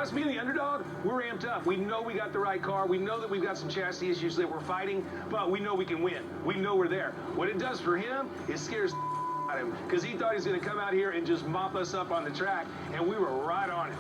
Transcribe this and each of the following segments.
us being the underdog, we're amped up. We know we got the right car. We know that we've got some chassis issues that we're fighting, but we know we can win. We know we're there. What it does for him, it scares out of him, because he thought he was going to come out here and just mop us up on the track, and we were right on it.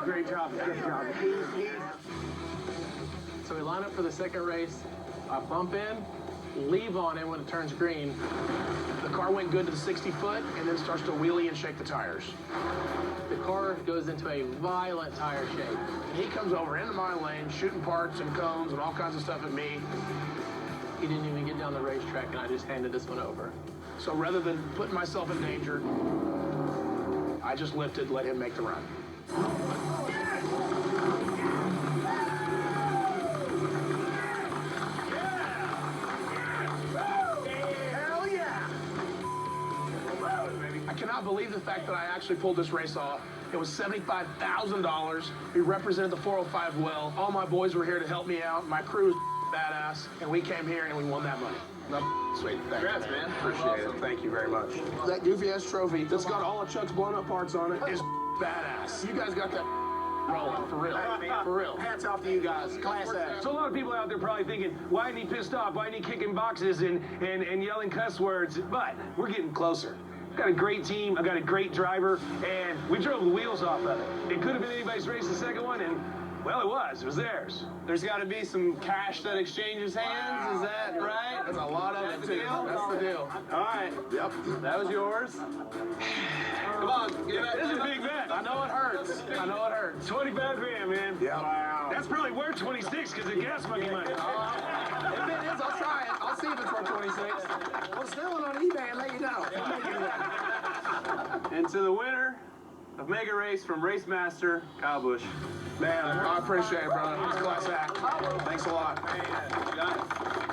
Great job, good job. So we line up for the second race. I bump in, leave on him when it turns green. The car went good to the 60-foot and then starts to wheelie and shake the tires. The car goes into a violent tire shake. And he comes over into my lane, shooting parts and cones and all kinds of stuff at me. He didn't even get down the racetrack, and I just handed this one over. So rather than putting myself in danger, I just lifted, let him make the run. I cannot believe the fact that I actually pulled this race off. It was $75,000. We represented the 405 well. All my boys were here to help me out. My crew is badass, and we came here and we won that money. Sweet. Congrats, man. Appreciate it. Thank you very much. That goofy-ass trophy that's got all of Chuck's blown-up parts on it is badass. You guys got that rolling, for real. For real. Hats off to you guys. Class act. So a lot of people out there probably thinking, why isn't he pissed off? Why isn't he kicking boxes and yelling cuss words? But we're getting closer. I've got a great team. I've got a great driver, and we drove the wheels off of it. It could have been anybody's race the second one, and well, it was. It was theirs. There's got to be some cash that exchanges hands. Is that right? That's a lot of it, too. That's the deal. All right. Yep. That was yours. Come on. Give it. This is a big bet. I know it hurts. I know it hurts. 25 grand, man. Yeah. Wow. That's probably worth 26 because of gas money. If it is, I'll try it. I'll see if it's worth 26. I'll sell it on eBay and let you know. And to the winner of Mega Race from Race Master, Kyle Busch. Man, I appreciate it, brother. It's a class act. Thanks a lot. Man, you got it.